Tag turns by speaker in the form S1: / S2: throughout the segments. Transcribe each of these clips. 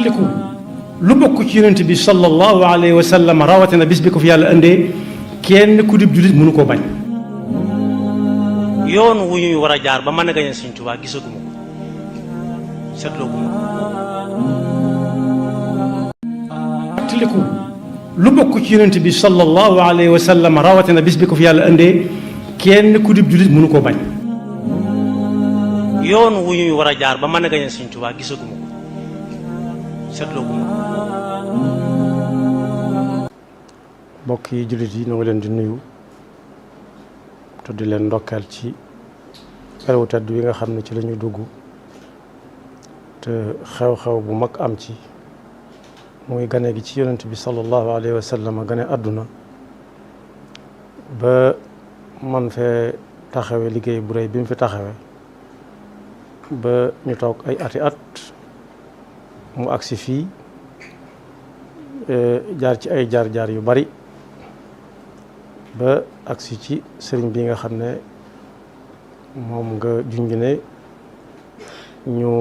S1: fàttaliku lu bokk ci yonent bi sallallahu alayhi wa sallam rawatina bis bi ko fi yàlla indee kenn ku dib jullit mënu koo bañ.
S2: yoon wu ñuy war a jaar ba mën a gañe Sëñ Tuubaa gisaguma ko seetlooguma ko.
S1: fàttaliku lu bokk ci yonent bi sallallahu alayhi wa sallam rawatina bis bi ko fi yàlla indee kenn ku dib jullit mënu koo bañ.
S2: yoon wu ñuy war a jaar ba mën a gañe Sëñ Tuubaa gisaguma ko seetlooguma ko.
S1: mbokk yi jullit yi ñu ngi leen di nuyu te di leen ndokkeel ci weeru tedd wi nga xam ne ci la ñu dugg te xew-xew bu mag am ci muy gane gi ci yonent bi sallallahu alayhi wa sallam gane àdduna ba man fee taxawe liggéey bu rëy bi mu fi taxawe ba ñu toog ay ati at mu agsi fii jaar ci ay jaar-jaar yu bari ba agsi ci sëriñ bi nga xam ne moom nga junj ne ñu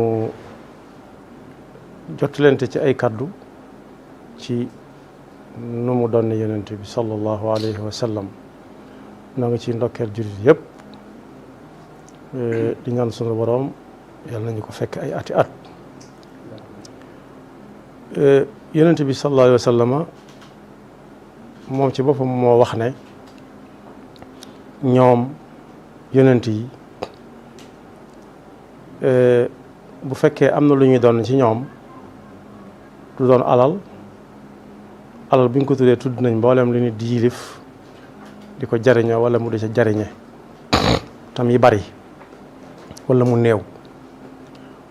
S1: jottalante ci ay kaddu ci nu mu doon yonent bi sallallahu alayhi wa sallam na nga ci ndokkeel jullit yëpp di ñaan sunu boroom yàlla nañu ko fekk ay ati at yonent bi sallallahu alayhi wa sallama moom ci boppam moo wax ne ñoom yonent yi bu fekkee am na lu ñuy doon ci ñoom du doon alal bu ñu ko tuddee tudd nañ mboolem li nit di yilif di ko jariñoo wala mu di ca jariñe tam yi bari wala mu néew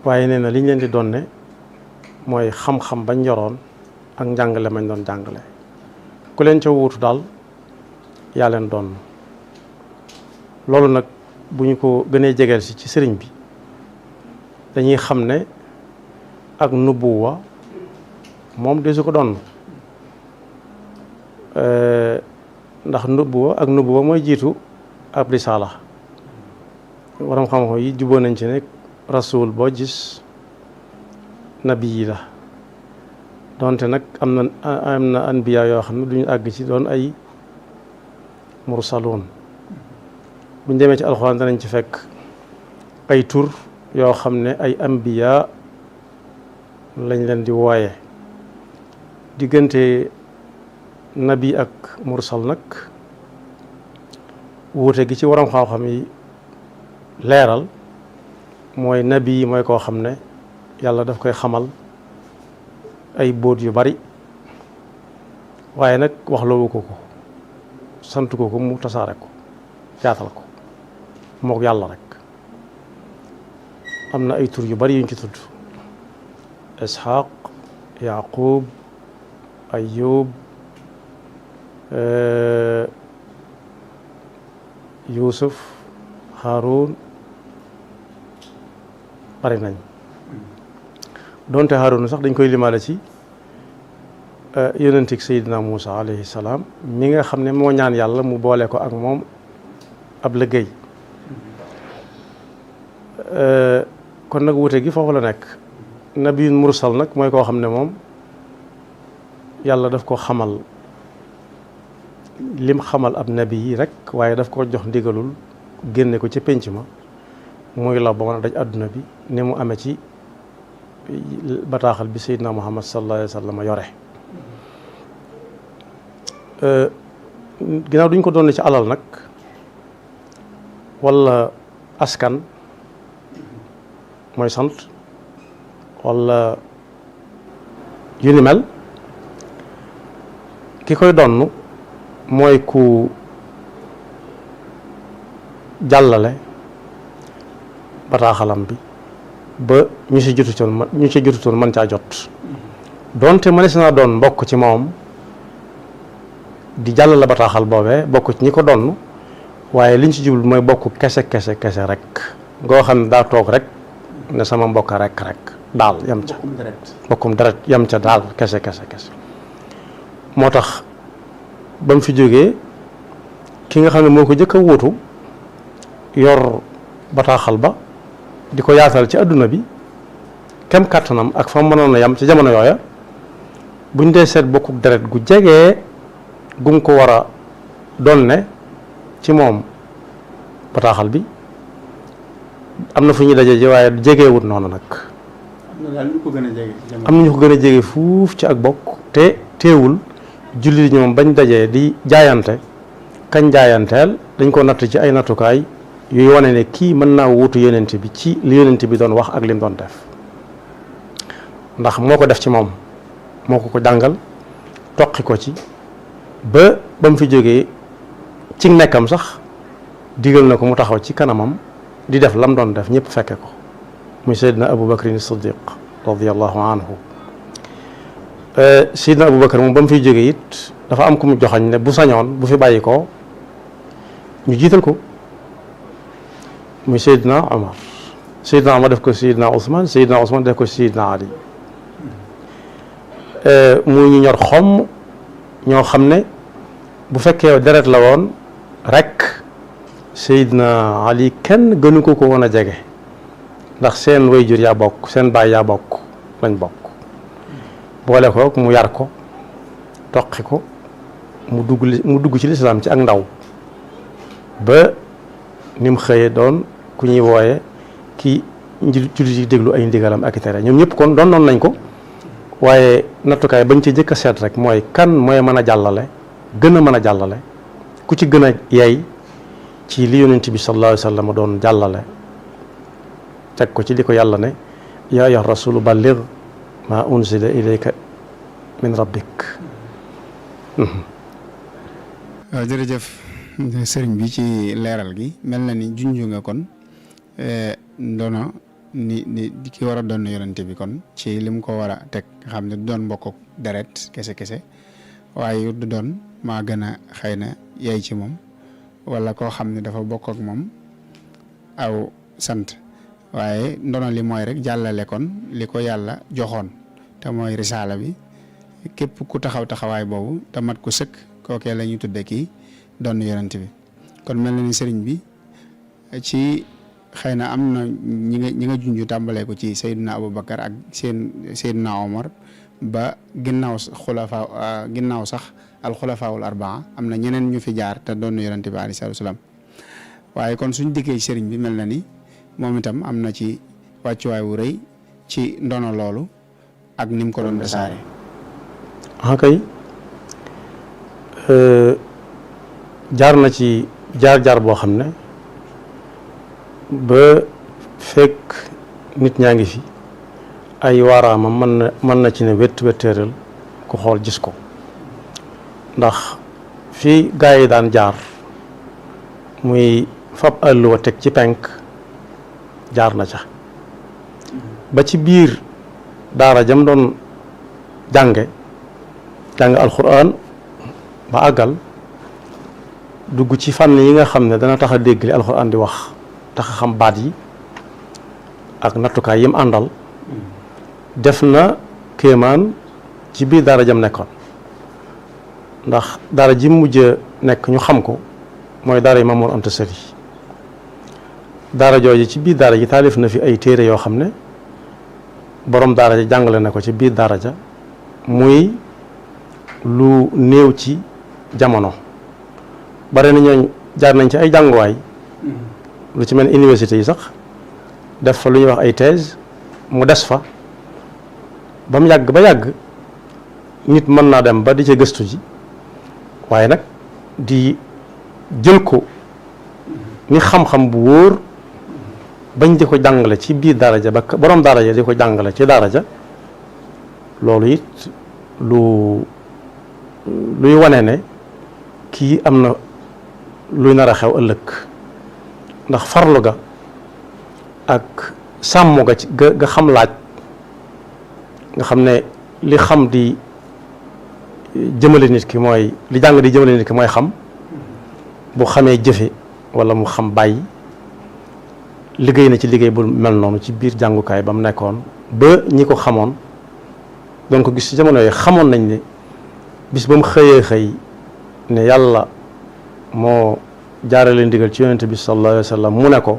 S1: waaye nee na li ñu leen di donne mooy xam-xam bañ yoroon ak njàngale mañ doon jàngale ku leen ca wuutu daal yaa leen doon loolu nag bu ñu ko gënee jegeel si ci sëriñ bi dañuy xam ne ak nubuwa moom desu ko doon ndax nubuwa mooy jiitu ab risaala waram xam-xam yi juboo nañ ci ne rasul boo gis nabi yi la donte nag am na anbiya yoo xam ne duñu àgg ci doon ay mursaloon buñ demee ci alxuraan danañ ci fekk ay tur yoo xam ne ay anbiya lañ leen di wooye diggante nabi ak mursal nag wuute gi ci waram xam-xam yi leeral mooy nabi yi mooy koo xam ne yàlla daf koy xamal ay bóot yu bari waaye nag waxloowu ko sant ko mu tasaare ko yaatal ko mook yàlla rek am na ay tur yu bari yuñ ci tudd Isxaaq Yaaqub Ayub Yuusuf Haarun bari nañ donte Haarun sax dañ koy limaale ci yonentik Seydina Muusa alayhi salaam mi nga xam ne moo ñaan yàlla mu boole ko ak moom ab liggéey kon nag wute gi foofu la nekk nabiyun mursal nag mooy koo xam ne moom yàlla daf ko xamal lim xamal ab nabi yi rek waaye daf ko jox ndigalul génne ko ci pénc ma muy la ba mën a daj àdduna bi ni mu amee ci bataaxal bi Seydina Muhammad sallallahu alayhi wa sallam yore ginnaaw duñ ko doon ci alal nag wala askan mooy sant wala yu ni mel ki koy donn mooy ku jàllale bataaxalam bi ba ñu ci jotutoon mën caa jot donte mënees naa doon mbokk ci moom di jàllale bataaxal boobee bokk ci ñi ko donn waaye liñ ci jublu mooy bokk kese rek ngoo xam ne daa toog rek ne sama mbokk rek daal yam ca mbokkum deret yam ca daal kese moo tax ba mu fi jógee ki nga xam ne moo ko jëkk a wuutu yor bataaxal ba di ko yaatal ci adduna bi kem kàttanam ak fa mënoon a yam ci jamono yooya buñ dee seet bokkuk deret gu jegee gum ko war a doon ne ci moom bataaxal bi am na fu ñuy daje ji waaye jegewut noonu nag
S3: am na ñu ko gën a jege.
S1: am na ñu ko gën a jege fuuf ci ak bokk te teewul jullit ñoom bañ dajee di jaayante kañ jaayanteel dañ ko natt ci ay nattukaay yuy wane ne kii mën naa wuutu yonent bi ci li yonent bi doon wax ak lim doon def ndax moo ko def ci moom moo ko jàngal toqi ko ci ba mu fi jógee ci nekkam sax digal na ko mu taxaw ci kanamam di def lam doon def ñëpp fekke ko muy Seydina Abu Bakrin Siddiq radiyallahu anhu Seydina Abu Bakar moom ba mu fiy jógee it dafa am ku mu joxañ ne bu sañoon bu fi bàyyi ko ñu jiital ko muy Seydina Omar Seydina Omar def ko Seydina Ousmane Seydina Ousmane def ko Seydina Ali muy ñu ñor xomm ñoo xam ne bu fekkee deret la woon rek Seydina Ali kenn gënu ko woon a jege ndax seen wayjur yaa bokk seen baay yaa bokk lañ bokk boole ko mu yar ko toqi ko mu dugg ci lislaam ci ak ndaw ba ni mu xëyee doon ku ñuy wooye ki jullit yi déglu ay ndigalam ak i tere ñoom ñëpp kon doon noonu nañ ko waaye nattukaay bañ ci jëkk a seet rek mooy kan mooy mën a jàllale gën a mën a jàllale ku ci gën a yey ci li yonent bi sallallahu alayhi wa sallam doon jàllale teg ko ci li ko yàlla ne yaa ayyuha rasulu balligh ma unzila ilayka min rabbik.
S3: waaw jërëjëf sëriñ bi ci leeral gi mel na ni junju nga kon ndono ni ki war a doon yonente bi kon ci lim ko war a teg nga xam ne du doon mbokk deret kese waaye du doon maa gën a xëy na yey ci moom wala koo xam ne dafa bokk ak moom aw sant waaye ndono li mooy rek jàllale kon li ko yàlla joxoon te mooy risaala bi képp ku taxawaay boobu te mat ko sëkk kookee la ñuy tudde kii doon yonent bi kon mel na ni sëriñ bi ci xëy na am na ñi nga junju tàmbalee ko ci Seydina Aboubacar ak Seydina Omar ba ginnaaw sax alxulafaawul arbaa am na ñeneen ñu fi jaar te doon yonent bi alayhi salaatu salaam waaye kon suñ dikkee ci sëriñ bi mel na ni moom itam am na ci wàccuwaay wu rëy ci ndono loolu ak ni mu ko doon desaare.
S1: kay jaar na ci jaar boo xam ne ba fekk nit ñaa ngi fi ay waaraama mën na ci ne wettéeral ku xool gis ko ndax fii gaa yi daan jaar muy fab àlluwa teg ci penk jaar na ca ba ci biir daara jam doon jàng alxuraan ba àggal dugg ci fànn yi nga xam ne dana tax a dégg li alxuraan di wax tax a xam baat yi ak nattukaay yim àndal def na kéemaan ci biir daara jam nekkoon ndax daara ji mujj nekk ñu xam ko mooy daara yi Mamour Anta Sali daara jooju ci biir daara ji taalif na fi ay téere yoo xam ne borom daara ja jàngale na ko ci biir daara ja muy lu néew ci jamono bare na ñooñ jaar nañ ci ay jànguwaay lu ci mel université yi sax def fa lu ñuy wax ay thèse mu des fa ba mu yàgg ba yàgg nit mën naa dem ba di ca gëstu ji waaye nag di jël ko ni xam-xam bu wóor bañ di ko jàngale ci biir daara ja ba borom daara ja di ko jàngale ci daara ja loolu it luy wane ne kii am na luy nar a xew ëllëg ndax farlu ga ak sàmm ga ci ga xam laaj nga xam ne li xam di jëmale nit ki mooy li jàng di jëmale nit ki mooy xam bu xamee jëfe wala mu xam bàyyi liggéey na ci liggéey bu mel noonu ci biir jàngukaay ba mu nekkoon ba ñi ko xamoon doon ko gis ci jamono yi xamoon nañ ne bis ba mu xëy ne yàlla moo jaarale ndigal ci yonente bi sallallahu alayhi wa sallam mu ne ko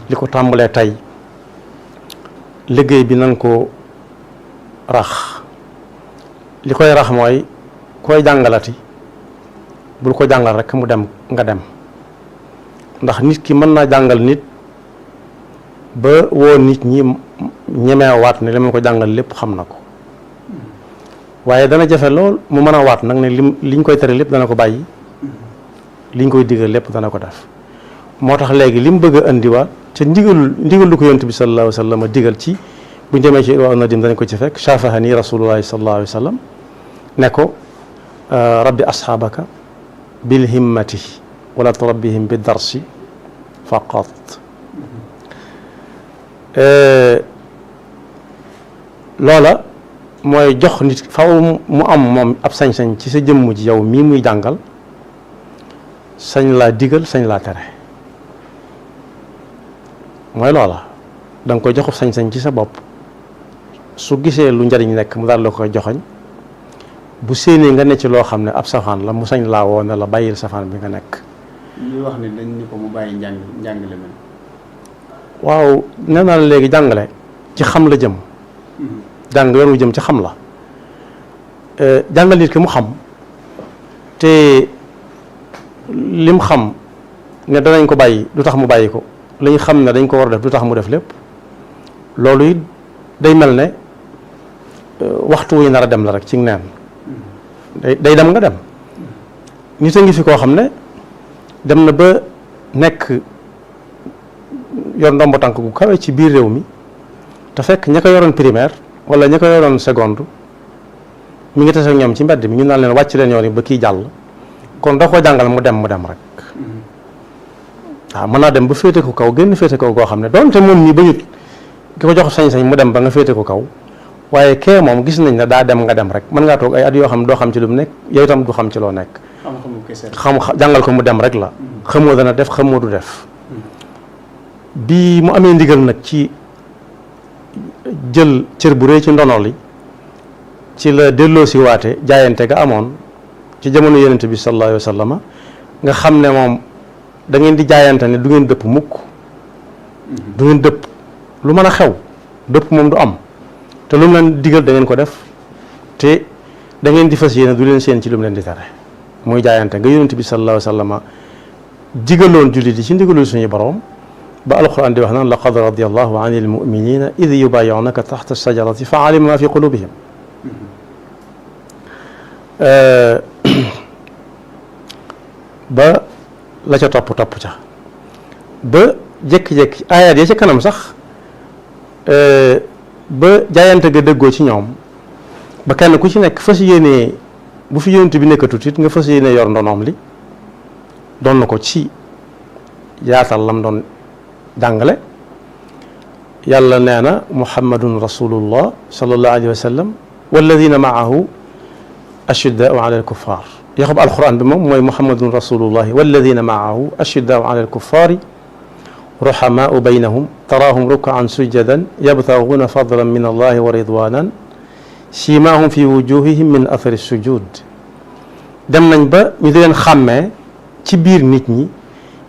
S1: li ko tàmbalee tey liggéey bi nan ko rax li koy rax mooy koy jàngalati bul ko jàngal rek mu dem nga dem ndax nit ki mën naa jàngal nit ba woo nit ñi ñemee waat ne li ma ko jàngal lépp xam na ko waaye dana jafe lool mu mën a waat nag ne liñ koy tere lépp dana ko bàyyi liñ koy digal lépp dana ko def moo tax léegi li mu bëgg a indiwaat ca ndigal lu ko yonent bi sallallahu alayhi wa sallam digal ci buñ demee ci Irwaa Nadim danañ ko ci fekk shafahani rasulullahi sallallahu alayhi wa sallam ne ko rabbi asxaabaka bil himmati wala turabbihim bi darsi faqat loola mooy jox nit faw mu am moom ab sañ-sañ ci sa jëmm ji yow mii muy jàngal sañ laa digal sañ laa tere mooy loola da nga koy joxub sañ-sañ ci sa bopp su gisee lu njariñ nekk mu daal la koy joxoñ bu séenee nga ne ci loo xam ne ab safaan la mu sañ laa woo ne la bàyyil safaan bi nga nekk.
S3: ñuy wax ne dañ ni ko mu bàyyi njàngale man.
S1: waaw nee naa la léegi jàngale ci xam la jëm. jàng yoon wu jëm ci xam la jàngal nit ki mu xam te lim xam ne danañ ko bàyyi du tax mu bàyyi ko li ñu xam ne dañ ko war a def du tax mu def lépp loolu it day mel ne waxtu wu ñu nar a dem la rek ci neen day dem nga dem nit a ngi fi koo xam ne dem na ba nekk yor ndombo tànk gu kawe ci biir réew mi te fekk ña ko yoroon primaire wala ña ko yoroon seconde mi ngi tase ak ñoom ci mbedd mi ñu naan leen wàcc leen yoon yi ba kii jàll kon da ko jàngal mu dem rek waaw mën naa dem ba féete ko kaw génn féete kaw goo xam ne doonte moom nii ba ñut ki ko jox sañ-sañ mu dem ba nga féete ko kaw waaye kee moom gis nañ ne daa dem nga dem rek mën ngaa toog ay at yoo xam ne doo xam ci lu mu nekk yow itam du xam ci loo nekk jàngal ko mu dem rek la xamoo dana def xamoo du def bi mu amee ndigal nag ci jël cër bu rëy ci ndono li ci la delloo si waate jaayante ga amoon ci jamono yonent bi sallallahu alayhi wa sallam nga xam ne moom da ngeen di jaayante ne du ngeen dëpp mukk du ngeen dëpp lu mën a xew dëpp moom du am te lu mu leen digal da ngeen ko def te da ngeen di fas yéene du leen seen ci lu mu leen di tere muy jaayante nga yonent bi sallallahu alayhi wa sallam digaloon jullit yi ci ndigalul suñu borom ba alquran di wax naan laqad radiyallahu anil muminina id yubayi'unaka taxta shajarati fa alima ma fi qulubihim ba la ca topp ca ba jékki-jékki aayaat ya ca kanam sax ba jaayante ga dëggoo ci ñoom ba kenn ku ci nekk fas yéenee bu fi yonent bi nekkatut it nga fas yéenee yor ndonoom li doon na ko ci yaatal lam doon jàngale yàlla nee na muhammadun rasulullah sallallahu alayhi wa sallam walladina maahu ashiddaau ala alkuffar yaxub alquran bi moom mooy muhammadun rasulullahi walladina maahu ashiddaau ala alkuffari ruhamaau baynahum taraahum rukaan sujjadan yabtaguuna fadlan min allahi wa ridwanan siimaahum fi wujuhihim min athari sujud dem nañ ba ñu di leen xàmmee ci biir nit ñi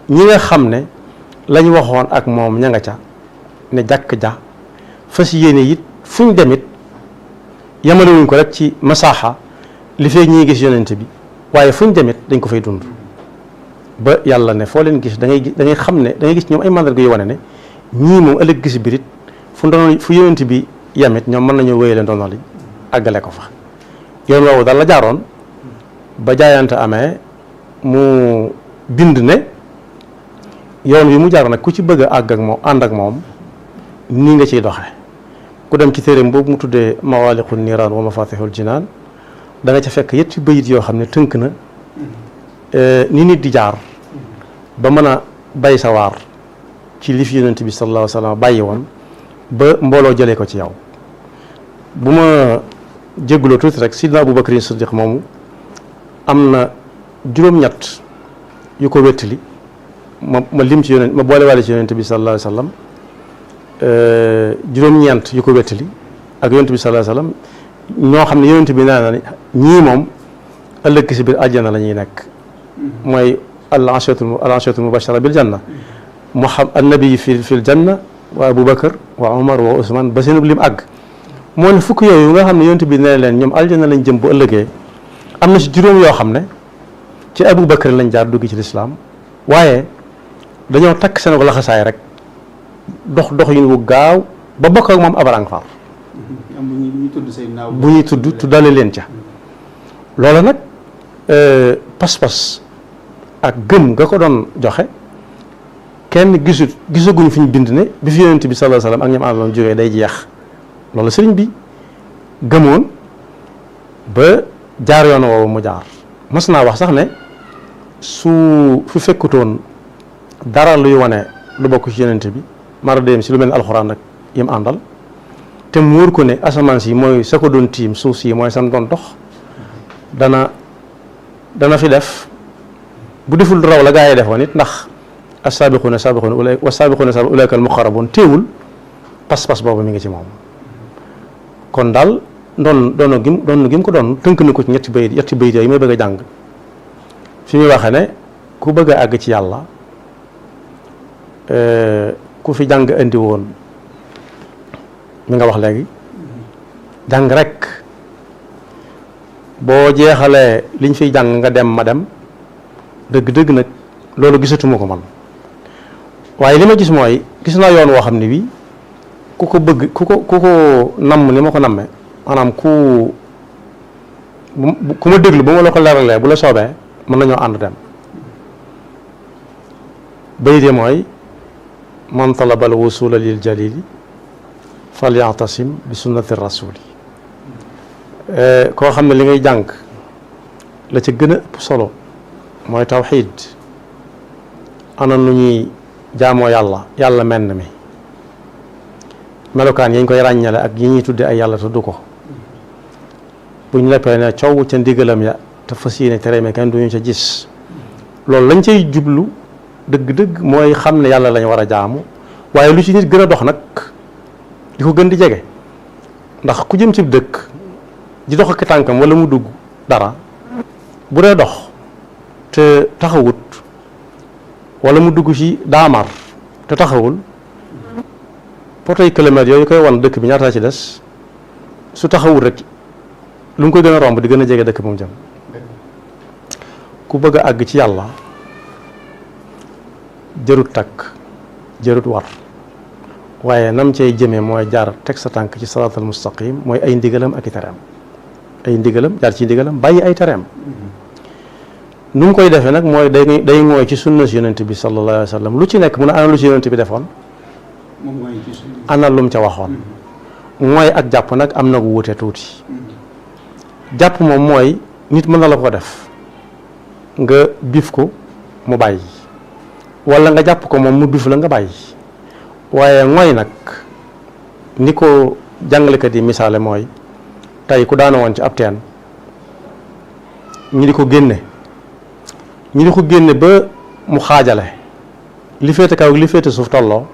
S1: nga xam ne lañ waxoon ak moom ña nga ca ne jàkk ja fas yéene it fuñ demit yamalewuñ ko rek ci masaaxa li fee ñii gis yonent bi waaye fuñ demit dañ ko fay dund ba yàlla ne foo leen gis da ngay xam ne da ngay gis ñoom ay mandarga yu wane ne ñii moom ëllëg gis birit fu yonent bi yamit ñoom mën nañoo wéyale ndono li àggale ko fa yoon woowu daal la jaaroon ba jaayante amee mu bind ne yoon wi mu jaar nag ku ci bëgg a àgg ak moom ànd ak moom nii nga ciy doxe ku dem ci téeréem boobu mu tuddee mawaaliqu niiraan wa mafatihul jinaan da nga ca fekk yetti bayit yoo xam ne tënk na ni nit di jaar ba mën a bay sa waar ci li fi yonent bi sallallahu alayhi wa sallam bàyyi woon ba mbooloo jëlee ko ci yow bu ma jégguloo tuuti rek sidna Abu Bakrin Siddiq moomu am na juróom-ñett yu ko wettali ma lim ci yonent ma boole waale ci yonent bi sallallahu alayhi wa sallam juróom-ñeent yu ko wettali ak yonent bi sallallahu alayhi wa sallam ñoo xam ne yonent bi nee na ñii moom ëllëg si biir àjjana la ñuy nekk mooy al asharatul mubashara bil janna annabi fi l janna wa Aboubacar wa Omar wa Ousmane ba seenub lim àgg moo ne fukk yooyu nga xam ne yonent bi ne leen ñoom aljana lañ jëm bu ëllëgee am na si juróom yoo xam ne ci Aboubacar lañ jaar dugg ci lislaam waaye dañoo takk seen ko laxasaay rek dox yu ñu gaaw ba bokk ak moom abarang far bu ñuy tudd tuddale leen ca loola nag pas-pas ak gëm nga ko doon joxe kenn gisaguñ fi ñu bind ne bi fi yonent bi sallallahu alayhi wasallam ak ñoom àndoon jógee day jeex loolu sëriñ bi gëmoon ba jaar yoon woowu mu jaar mas naa wax sax ne su fekkutoon dara luy wane lu bokk ci yonent bi mara dem si lu mel ne alxuraan rek yim àndal te mu wóor ko ne asamaan si mooy sa ko doon tiim suuf si mooy sam doon dox dana fi def bu deful raw la gaa yi defoon it ndax as-saabiquuna saabiquuna was-saabiquuna saabiquuna ulaa'ika al-muqarrabuun teewul pas-pas boobu mi ngi ci moom kon daal doon gi mu ko doon tënk na ko ci ñetti bayit yi may bëgg a jàng fi muy waxee ne ku bëgg a àgg ci yàlla ku fi jàng indi woon mi nga wax léegi jàng rek boo jeexalee liñ fiy jàng nga dem ma dem dëgg-dëgg nag loolu gisatuma ko man waaye li ma gis mooy gis naa yoon woo xam ne bii ku ko bëgg ku ko namm ni ma ko nammee maanaam ku ma déglu ba ma la ko leeralee bu la soobee mën nañoo ànd dem bayde mooy man talaba al wusula lil jalili falyatasim bi sunnati rasuli koo xam ne li ngay jàng la ca gën a ëpp solo mooy tawxiid ana nu ñuy jaamoo yàlla menn mi melokaan yi ñu koy ràññale ak yi ñuy tudde ay yàlla tudd ko buñ leppee ne coow ca ndigalam ya te fas yéene tere me kenn duñu ca gis loolu lañ cay jublu dëgg-dëgg mooy xam ne yàlla lañ war a jaamu waaye lu ci nit gën a dox nag di ko gën di jege ndax ku jëm ci dëkk di dox ak tànkam wala mu dugg dara bu dee dox te taxawut wala mu dugg ci daamar te taxawul potoy kilomètres yooyu koy wan dëkk bi ñaata ci des su taxawul rek lu mu koy gën a romb di gën a jege dëkk bi mu jëm ku bëgg a àgg ci yàlla jërut takk jërut war waaye nam cay jëmee mooy jaar teg sa tànk ci siraatal mustaqim mooy ay ndigalam ak i tereem ay ndigalam jaar ci ndigalam bàyyi ay tereem nu mu koy defee nag mooy day ngooy ci sunna si yonent bi sallallahu alayhi wa sallam lu ci nekk mu ne ana lu ci yonent bi defoon ana lu mu ca waxoon mooy ak jàpp nag am na gu wute tuuti jàpp moom mooy nit mën na la ko def nga bif ko mu bàyyi wala nga jàpp ko moom mu bif la nga bàyyi waaye mooy nag ni ko jàngalekat yi misaale mooy tey ku daana woon ci ab teen ñi di ko génne ba mu xaajale li féete kaw li féete suuf tolloo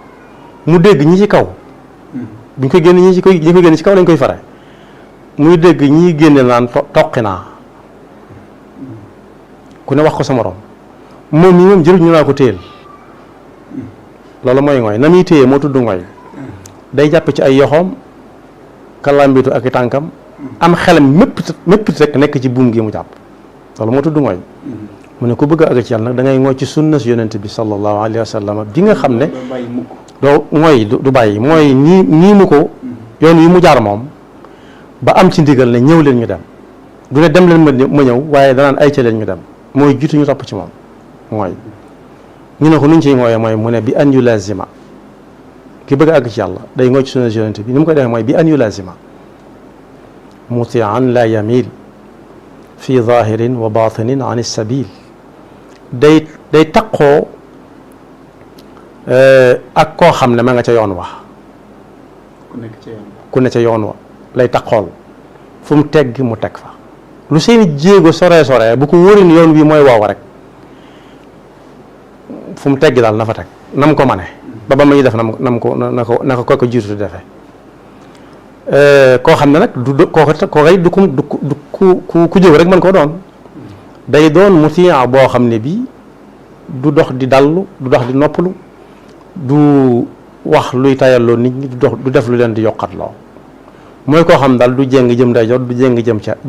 S1: mu dégg ñi ci kaw buñ ko génne ñi ko génne ci kaw lañ koy fare muy dégg ñi génne naan toqi naa ku ne wax ko sa morom moom ñi jëruñ ñu naa ko téyel loolu mooy ngooy na muy téye moo tudd ngooy day jàpp ci ay yoxoom kalambitu ak i tànkam am xelam mépp rek nekk ci buum gi mu jàpp loolu moo tudd ngooy mu ne ku bëgg a àgg ci yàlla nag da ngay ngooy ci sunna si yonent bi sallallahu alayhi wa sallam bi nga xam ne doo ngooy du bàyyi mooy nii mu ko yoon yi mu jaar moom ba am ci ndigal ne ñëw leen ñu dem du ne dem leen ma ñëw waaye danaan ay ca leen ñu dem mooy jiitu ñu topp ci moom mooy ñu ne ko nuñ ciy ngooyee mooy mu ne bi an yu lazima ki bëgg a àgg ci yàlla day ngooy ci sunna si yonent bi ni mu koy defee mooy bi an yu lazima mutian la yamil fi zahirin wa batinin an sabil day taqoo ak koo xam ne ma nga ca yoon wa ku ne ca yoon wa lay taqool fu mu tegg mu teg fa lu seeni jéego sore bu ko wóorin yoon wi mooy woowa rek fu mu teggi daal na fa teg nam ko mane ba ma ñuy def na ko jiitu di defee koo xam ne nag du ku jóg rek mën koo doon day doon mutiya boo xam ne bii du dox di dallu du dox di noppalu du wax luy tayalloo nit ñi du def lu leen di yokkatloo mooy koo xam daal du jéng jëm ndeyjoor du jéng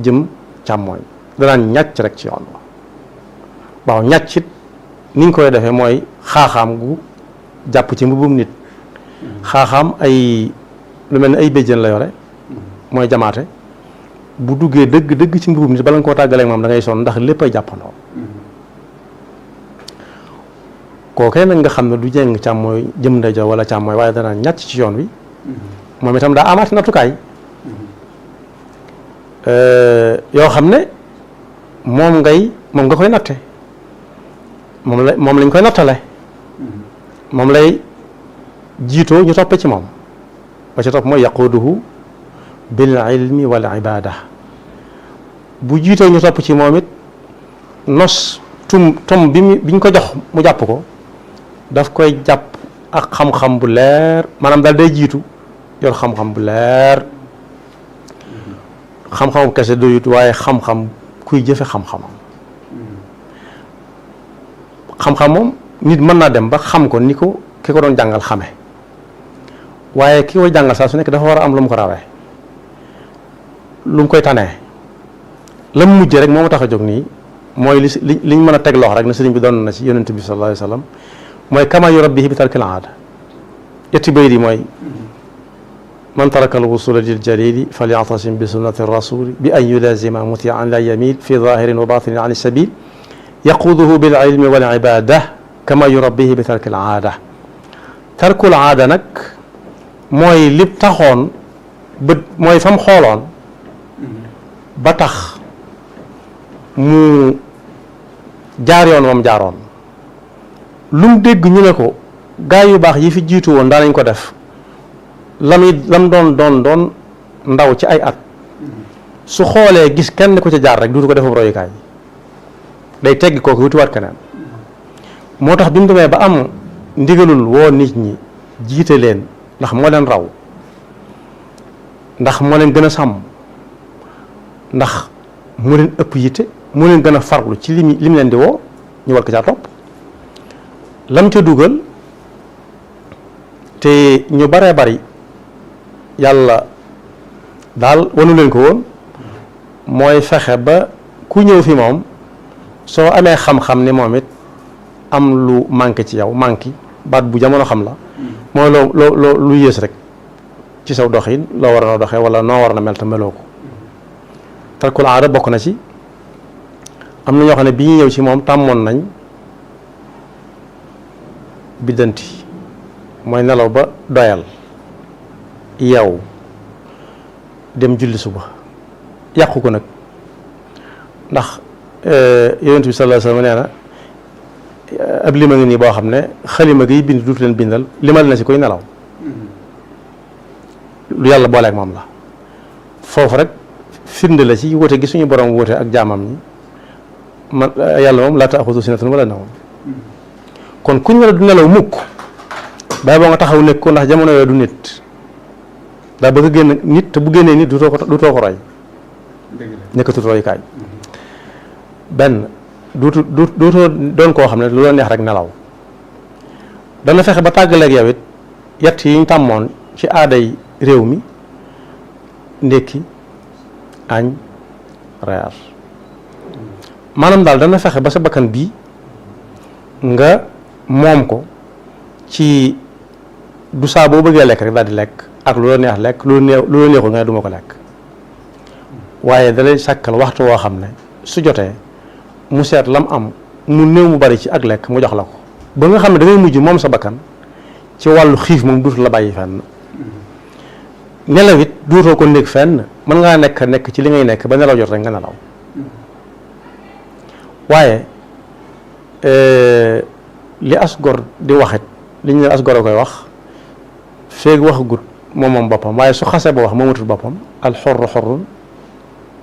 S1: jëm càmmooñ danaan ñàcc rek ci yoon waaw ñàccit ni ñu koy defee mooy xaaxaam gu jàpp ci mbubum nit xaaxaam ay lu mel ni ay béjjën la yore mooy jamaate bu duggee dëgg ci mbubum nit bala nga koo tàggalee moom da ngay sonn ndax lépp ay jàppandoo kookee nag nga xam ne du jéng càmmooy jëm ndeyjoor wala càmmooy waaye danaan ñàcc ci yoon wi moom itam daa amaati natukaay yoo xam ne moom nga koy natte moom lañ koy nattale moom lay jiitoo ñu toppe ci moom ba ci topp mooy yaquuduhu bil ilmi wal ibada bu jiitoo ñu topp ci moom it nos tom biñ ko jox mu jàpp ko daf koy jàpp ak xam-xam bu leer maanaam daal day jiitu yor xam-xam bu leer xam-xamu kese doyut waaye xam-xam kuy jëfe xam-xamam xam-xam moom nit mën naa dem ba xam ko ni ko ki ko doon jàngal xame waaye ki koy jàngal saa su nekk dafa war a am lu mu ko rawee lu mu koy tanee la mu mujj rek moo ma tax a jóg nii mooy liñ mën a teg loxo rek ne sëriñ bi doon na ci yonent bi sallallahu alayhi wa sallam mooy kama yurabbihi bi tarkil aada yetti bay di mooy man taraka alwusula lil jalili falyatasim bi sunnati rasuli bi an yulazima mutian la yamil fi zahirin wa batinin an sabil yaquduhu bil ilmi wal ibada kama yurabbihi bi tarkil aada tarkul aada nag mooy li taxoon bët mooy fam xooloon ba tax mu jaar yoon wam jaaroon lu mu dégg ñu ne ko gaa yu baax yi fi jiitu woon daanañ ko def lam doon ndaw ci ay at su xoolee gis kenn ko ca jaar rek duutu ko defub royukaay day teggi kooku wutiwaat keneen moo tax bi mu demee ba am ndigalul woo nit ñi jiite leen ndax moo leen raw ndax moo leen gën a sàmm ndax moo leen ëpp yitte moo leen gën a farlu ci li mu leen di woo ñu war ko caa topp lam ca dugal te ñu baree bari yàlla daal wanu leen ko woon mooy fexe ba ku ñëw fi moom soo amee xam-xam ni moom it am lu manqué ci yow manqué baat bu jamono xam la mooy loo lu yées rek ci saw doxin loo war a doxee wala noo war na mel te meloo ko tarkul aada bokk na ci am na ñoo xam ne bi ñu ñëw ci moom tàmmoon nañ biddanti mooy nelaw ba doyal yow dem julli suba yàqu ko nag ndax yonent bi sallallahu alayhi wasallam nee na ab lima ngi nii boo xam ne xalima giy bind duutu leen bindal limal na si koy nelaw lu yàlla booleeg moom la foofu rek firnde la ci wute gi suñu borom wute ak jaamam ñi man yàlla moom laa taaxudu sinatun wala nawm kon kuñ ne du nelaw mukk bàyyi boo nga taxaw nekk ko ndax jamono yooyu du nit daa bëgg a génn nit te bu génnee nit du too ko roy nekkatut royukaay benn duutoo doon koo xam ne lu la neex rek nelaw dana fexe ba tàggaleeg yow it yett yi ñu tàmmoon ci aaday réew mi ndékki añ reer maanaam daal dana fexe ba sa bakkan bii nga moom ko ci du saa boo bëggee lekk rek daal di lekk ak lu la neex lekk lu la neexul nga ne duma ko lekk waaye dalay sàkkal waxtu woo xam ne su jotee mu seet lam am mu néew mu bari ci ak lekk mu jox la ko ba nga xam ne da ngay mujj moom sa bakkan ci wàllu xiif moom duutu la bàyyi fenn nelaw it duutoo ko nekk fenn mën ngaa nekk ci li ngay nekk ba nelaw jot rek nga nelaw waaye li asgor di waxit li ñu ne asgor a koy wax feeg waxagut moom boppam waaye su xasee ba wax moomatul boppam al xorru xorrun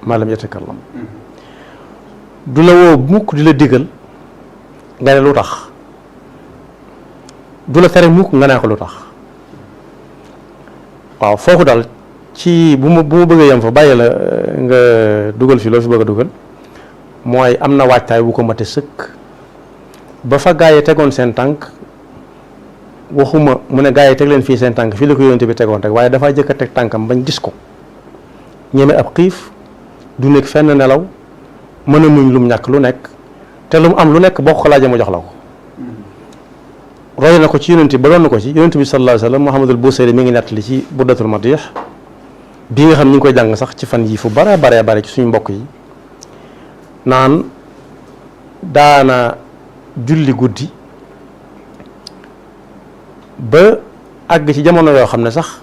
S1: maa lam yatakallam du la woo mukk di la digal nga ne lu tax du la tere mukk nga ne ko lu tax waaw foofu daal ci bu ma bëggee yem fa bàyyi la nga dugal fi loo fi bëgg a dugal mooy am na waajtaay bu ko mate sëkk ba fa gaa yi tegoon seen tànk waxuma mu ne gaa yi teg leen fii seen tànk fii la ko yonent bi tegoon rek waaye dafaa jëkk a teg tànkam bañ gis ko ñeme ab xiif du nekk fenn nelaw mën a muñ lum ñàkk lu nekk te lu mu am lu nekk boo ko laajee mu jox la ko roy na ko ci yonent bi ba doon na ko ci yonent bi sallallahu alayhi wa sallam Muhammadul Busayri mi ngi nettali ci Burdatul Madih bii nga xam ñu ngi koy jàng sax ci fan yi fu bare ci suñu mbokk yi naan daana julli guddi ba àgg ci jamono yoo xam ne sax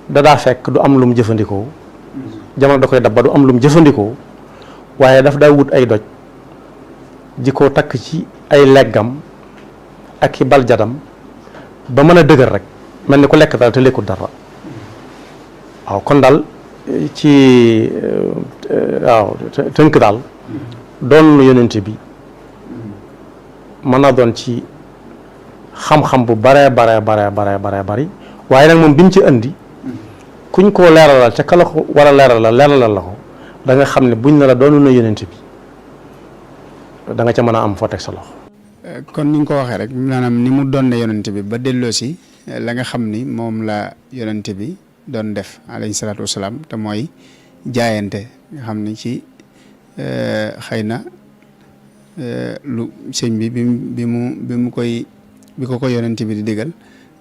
S1: dadaa fekk du am lu mu jëfandikoo jamono da koy dab ba du am lu mu jëfandikoo waaye daf daa wut ay doj di ko takk ci ay leggam ak i baljadam ba mën a dëgër rek mel ni ku lekk dara te lekkul dara waaw kon daal ci waaw tënk daal doon lu yonent bi mën naa doon ci xam-xam bu bare bari waaye nag moom bi mu ci andi kuñ koo leeralal ca kala ko war a leeralal la ko da nga xam ne buñ ne la doonu na yonent bi da nga ca mën a am foo teg sa loxo.
S3: kon ni nga ko waxee rek maanaam ni mu doon ne yonent bi ba delloo si la nga xam ni moom la yonent bi doon def alayhi salaatu wasalaam te mooy jaayante nga xam ni ci xëy na lu sëñ bi ko yonent bi di digal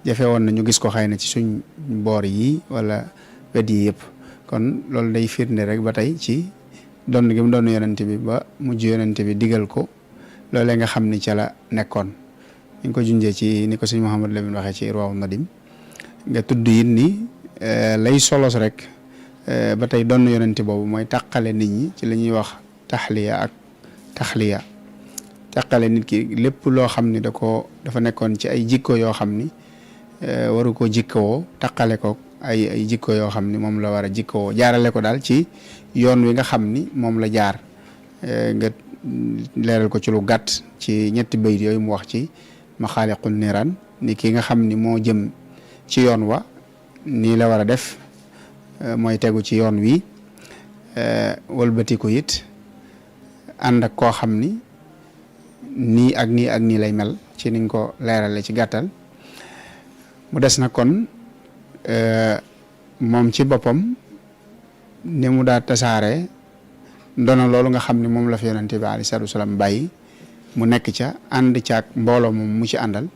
S3: jafe woon na ñu gis ko xëy na ci suñ boor yi wala wet yi yëpp kon loolu day firnde rek ba tey ci doon gi mu doon yonent bi ba mujj yonent bi digal ko loolee nga xam ni ca la nekkoon ñu ngi ko junjee ci ni ko sëñ Mouhamadou Lamine waxee ci Irwaa'u Nadim nga tudd it ni lay solos rek ba tey doon yonent boobu mooy tàqale nit ñi ci la ñuy wax taxliya ak taxliya tàqale nit ki lépp loo xam ni dafa nekkoon ci ay jikko yoo xam ni waru ko jikkowoo taqale ko ay jikko yoo xam ni moom la war a jikkowoo jaarale ko daal ci yoon wi nga xam ni moom la jaar nga leeral ko ci lu gàtt ci ñetti bayit yooyu mu wax ci maxaaliqul niiraan ni ki nga xam ni moo jëm ci yoon wa nii la war a def mooy tegu ci yoon wi wëlbatiku it ànd ak koo xam ni nii ak nii lay mel ci niñ ko leerale ci gàttal mu des na kon moom ci boppam ni mu daa tasaare ndono loolu nga xam ne moom la fi yonente bi alayhi salaatu wasalaam bàyyi mu nekk ca ànd caag mbooloo moom mu ci àndal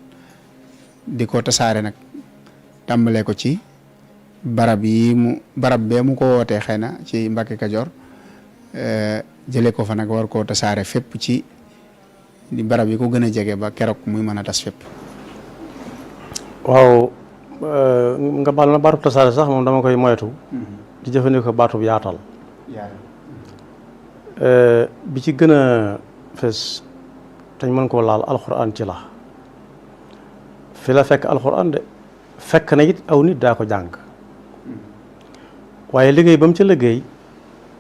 S3: di ko tasaare nag tàmbalee ko ci barab bee mu ko wootee xëy na ci Mbàkke Kajoor jëlee ko fa nag war koo tasaare fépp ci di barab yi ko gën a jege ba keroog muy mën a tas fépp.
S1: waaw nga baal na baatub tasaare sax moom dama koy moytu. di jëfandikoo baatub yaatal. bi ci gën a fes tañ mën koo laal alxuraan ci la fi la fekk alxuraan de fekk na it aw nit daa ko jàng waaye liggéey ba mu ci liggéey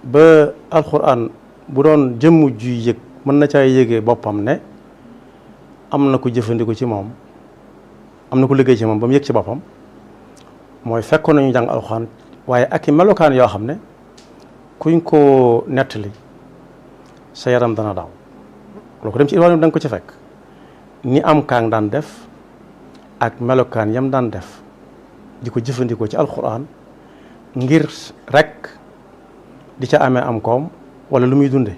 S1: ba alxuraan bu doon jëmm juy yëg mën na caa yëgee boppam ne am na ko jëfandiku ci moom am na ko liggéey ci moom ba mu yëg ci boppam mooy fekkoon nañu jàng alxuraan waaye ak i melokaan yoo xam ne kuñ ko nettali sa yaram dana daaw loo ko dem ci Irwaa'u da nga ko ci fekk ni am kaang daan def ak melokaan yam daan def di ko jëfandikoo ci alxuraan ngir rek di ca amee am koom wala lu muy dunde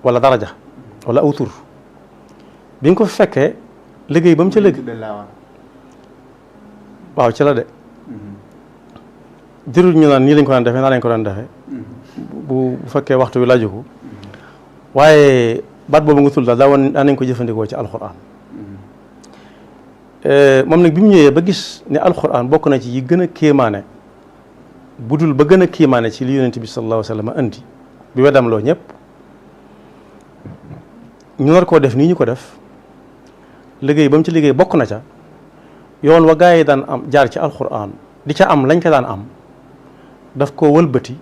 S1: wala daraja wala aw tur bi nga ko fekkee liggéey ba mu ca liggéey waaw ci la de dirul ñu naan nii lañ ko daan defee naa lañ ko daan defee bu fekkee waxtu wi laaju ko waaye baat boobu nga tudd daal daa nañ ko jëfandikoo ci alxuraan moom nag bi mu ñëwee ba gis ne alxuraan bokk na ci yi gën a kéemaane bu dul ba gën a kéemaane ci li yonent bi sallallahu alayhi wa sallam andi bi weddam loo ñëpp ñu nar koo def nii ñu ko def liggéey ba mu ci liggéey bokk na ca yoon wa gaa yi daan am jaar ci alxuraan di ca am lañ ko daan am daf ko wëlbati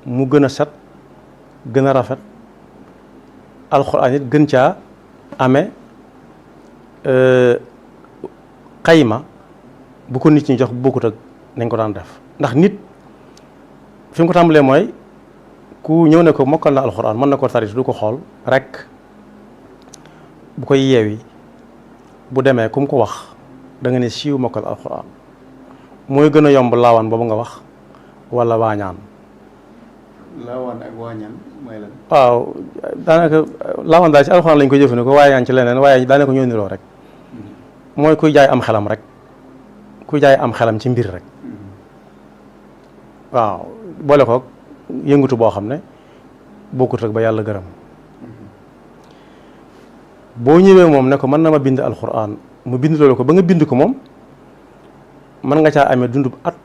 S1: mu gën a set gën a rafet alxuraan it gën caa amee xayma bu ko nit ñi jox bokkut ak nañ ko daan def ndax nit fi mu ko tàmbalee mooy ku ñëw ne ko mokkal na alxuraan mën na ko tari du ko xool rek bu koy yeewi bu demee ku mu ko wax da nga ne siiw mokkal alxuraan mooy gën a yomb laawaan boobu nga wax wala waañaan.
S3: laawaan ak waañaan mooy lan.
S1: waaw daanaka laawaan daal ci alxuraan lañ ko jëfandikoo waañaan ci leneen waaye daanaka ñoo niroo rek mooy kuy jaay am xelam rek kuy jaay am xelam ci mbir rek waaw boole ko yëngutu boo xam ne bokkut rek ba yàlla gërëm boo ñëwee moom ne ko mën na ma bind alxuraan mu bind loolu ko ba nga bind ko moom mën nga caa amee dundub at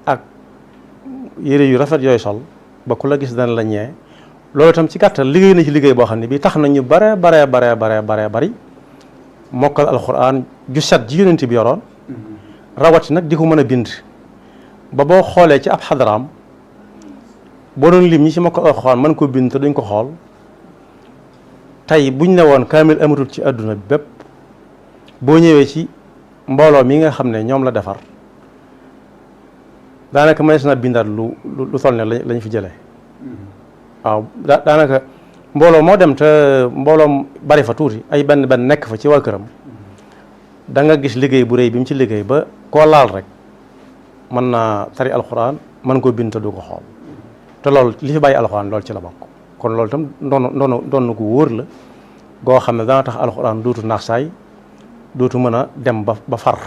S1: ak yére yu rafet yooyu sol ba ku la gis dana la ñee loolu itam ci gàttal liggéey na ci liggéey boo xam ne bii tax na ñu bare bari mokkal alxuraan ju set ji yonent bi yoroon rawati nag di ko mën a bind ba boo xoolee ci ab xadaraam boo doon lim ñi ci mokkal alxuraan mën ko bind te duñ ko xool tey buñ ne woon kaamil amatul ci àdduna bi bépp boo ñëwee ci mbooloo mi nga xam ne ñoom la defar daanaka mënees na bindaat lu toll ne lañ fi jëlee waaw daanaka mbooloo moo dem te mbooloom bari fa tuuti ay benn nekk fa ci waa këram da nga gis liggéey bu rëy bi mu ci liggéey ba koo laal rek mën naa tari alxuraan mën koo bind te du ko xool te loolu li fi bàyyi alxuraan loolu ci la bokk kon loolu itam ndono gu wóor la goo xam ne dana tax alxuraan dootu naax saay dootu mën a dem ba far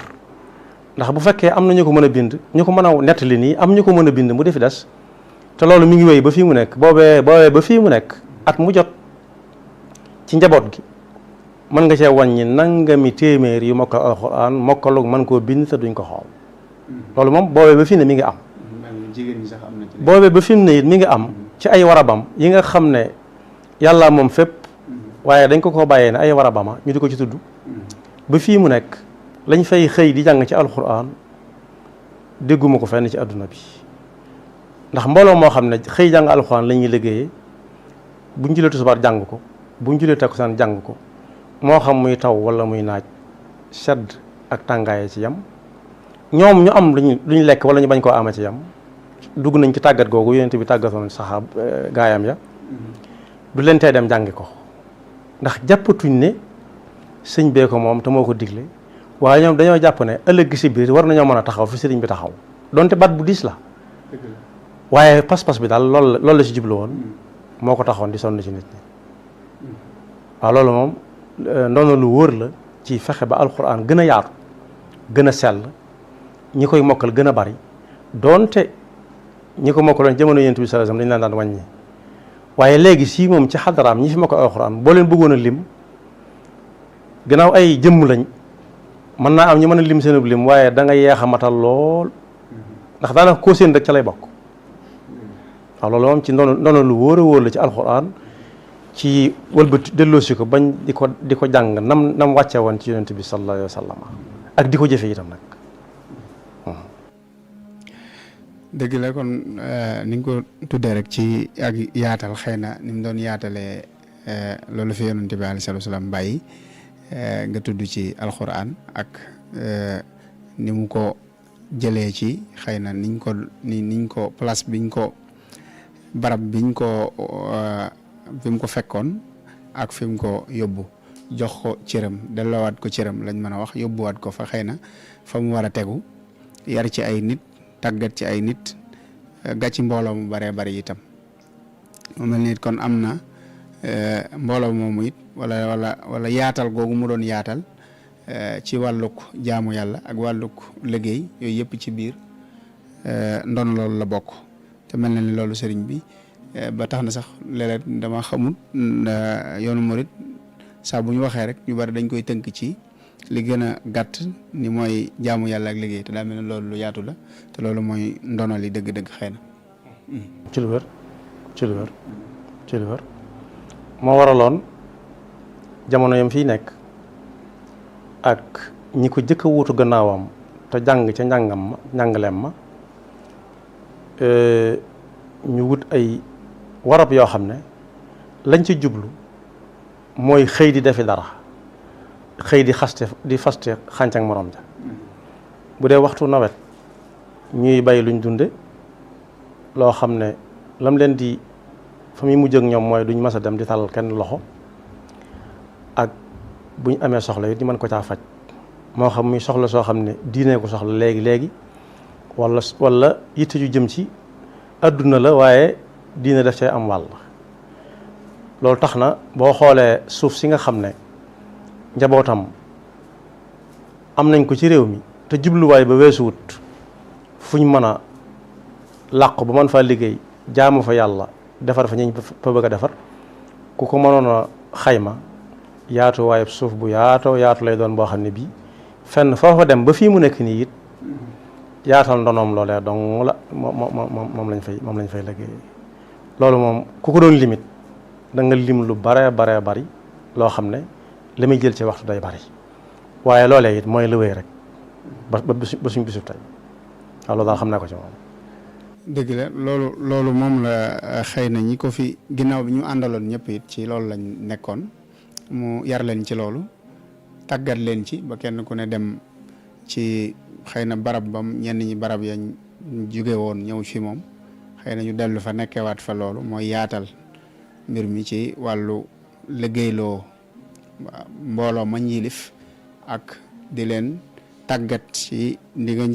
S1: ndax bu fekkee am na ñu ko mën a bind ñu ko mën a nettali nii am ñu ko mën a bind mu defi des te loolu mi ngi wéy ba fii mu nekk boobee ba fii mu nekk at mu jot ci njaboot gi mën nga cee wàññi nangami téeméer yu mokkal alxuraan mokkalu mën koo bind te duñ ko xool loolu moom boobee ba fii ne mi ngi am
S3: jigéen ñi sax am na ci
S1: boobee ba fi mu ne it mi ngi am ci ay warabam yi nga xam ne yàlla moom fépp waaye dañ ko bàyyee ne ay warabama ñu di ko ci tudd ba fii mu nekk lañ fay xëy di jàng ci alxuraan dégguma ko fenn ci àdduna bi ndax mbooloo moo xam ne xëy jàng alxuraan la ñuy liggéeyee buñ julee tisbaar jàng ko buñ julee takkusaan jàng ko moo xam muy taw wala muy naaj sedd ak tàngaaye ci yam ñoom ñu am luñ lekk wala ñu bañ koo ama ci yam dugg nañ ci tàggat googu yonent bi tàggatoon saxaab gaayam ya du leen tee dem jàngi ko ndax jàppatuñ ne sëñ bee ko moom te moo ko digle waaye ñoom dañoo jàpp ne ëllëg si biir war nañoo mën a taxaw fi sëriñ bi taxaw donte baat bu diis la waaye pas-pas bi daal loolu la si jublu woon moo ko taxoon di sonn ci nit ñi waaw loolu moom ndono lu wóor la ci fexe ba alxuraan gën a yaatu gën a sell ñi koy mokkal gën a bari doonte ñi ko mokkaloon jamono yonent bi sallallahu alayhi wasallam dañ leen daan wàññi waaye léegi sii moom ci xadaraam ñi fi mokkal alxuraan boo leen bëggoon a lim gannaaw ay jëmm lañ mën naa am ñu mën a lim seenub lim waaye da nga yeex a matal lool ndax daanaka koo seen rek ca lay bokk waaw loolu moom ci ndono lu wóor a wóor la ci alxuraan ci wëlbati delloosi ko bañ di ko jàng nam wàcce woon ci yonent bi sallallahu alayhi wasallam ak di ko jëfe itam nag
S3: dëgg la kon ni nga ko tuddee rek ci ak yaatal xëy na ni mu doon yaatalee loolu fi yonent bi alayhi salaatu salaam bàyyi nga tudd ci alxuraan ak ni mu ko jëlee ci xëy na niñ ko place biñ ko barab biñ ko fi mu ko fekkoon ak fi mu ko yóbbu jox ko cëram delloowaat ko cëram lañ mën a wax yóbbuwaat ko fa xëy na fa mu war a tegu yar ci ay nit tàggat ci ay nit gàcci mbooloo mu baree bari itam mu mel ni kon am na mbooloo moomu it wala yaatal googu mu doon yaatal ci wàllug jaamu yàlla ak wàllug liggéey yooyu yëpp ci biir ndon loolu la bokk te mel na ni loolu sëriñ bi ba tax na sax léeg-léeg dama xamul yoonu murit saa bu ñu waxee rek ñu bari dañ koy tënk ci li gën a gàtt ni mooy jaamu yàlla ak liggéey te daa mel ne loolu lu yaatu la te loolu mooy ndono li dëgg-dëgg xëy na.
S1: ci lu wér moo waraloon jamono yam fii nekk ak ñi ko jëkk a wuutu gannaawam te jàng ca njàngaleem ma ñu wut ay warab yoo xam ne lañ ci jublu mooy xëy di defi dara xëy di faste xànc ak morom ja bu dee waxtu nawet ñuy bay luñ dunde loo xam ne lam leen di fa muy mujj ak ñoom mooy duñ mas a dem di tàllal kenn loxo ak buñ amee soxla it ñu mën ko caa faj moo xam muy soxla soo xam ne diine ko soxla léegi wala yitte ju jëm ci adduna la waaye diine daf cay am wàll. loolu tax na boo xoolee suuf si nga xam ne njabootam am nañ ko ci réew mi te jubluwaay ba weesuwut fuñ mën a làqu ba mën faa liggéey jaamu fa yàlla defar fa ñañ fa bëgg a defar ku ko mënoon a xayma yaatu waaye suuf bu yaatoo yaatu lay doon boo xam ne bii fenn foofa dem ba fii mu nekk nii it yaatal ndonoom loolee dong la moom lañ fay liggéey. loolu moom ku ko doon limite da nga lim lu baree bari loo xam ne li muy jël ci waxtu day bari waaye loolee it mooy lu wéy rek ba suñ bisub tey waaw loolu daal xam naa ko ci moom.
S3: dëgg la loolu moom la xëy na ñi ko fi ginnaaw bi ñu àndaloon ñëpp it ci loolu lañ nekkoon mu yar leen ci loolu tàggat leen ci ba kenn ku ne dem ci xëy na barab bam ñenn ñi barab yañ jóge woon ñëw fi moom xëy na ñu dellu fa nekkewaat fa loolu mooy yaatal mbir mi ci wàllu liggéeyloo mbooloo ma yilif ak di leen tàggat ci ndi nga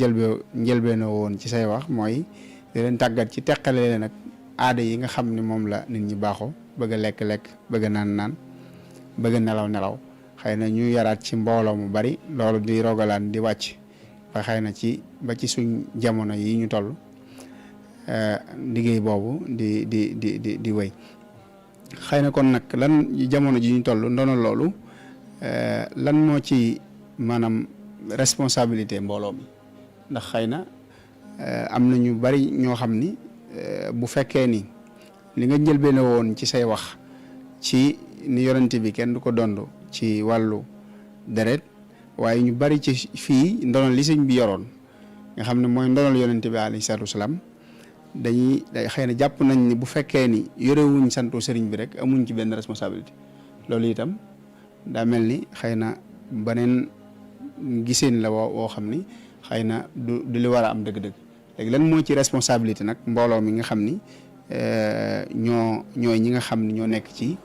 S3: njëlbeenoo woon ci say wax mooy di leen tàggat ci teqale leen ak aada yi nga xam ne moom la nit ñi baaxoo bëgg a lekk-lekk bëgg a naan bëgg a nelaw xëy na ñu yaraat ci mbooloo mu bari loolu di rogalaan di wàcc ba xëy na ba ci suñ jamono yi ñu toll liggéey boobu di wéy xëy na kon nag lan jamono ji ñu toll ndono loolu lan moo ci maanaam responsabilité mbooloo mi ndax xëy na am na ñu bari ñoo xam ni bu fekkee ni li nga njëlbeene woon ci say wax ci ni yonent bi kenn du ko dond ci wàllu deret waaye ñu bari ci fii ndonol li sëñ bi yoroon nga xam ne mooy ndonol yonent bi alayhi salaatu wasalaam day xëy na jàpp nañ ni bu fekkee ni yorewuñ santu sëriñ bi rek amuñ ci benn responsabilité loolu itam daa mel ni xëy na beneen giseen la woo xam ni xëy na du li war a am dëgg-dëgg léegi lan moo ci responsabilité nag mbooloo mi nga xam ni ñooy ñi nga xam ni ñoo nekk ci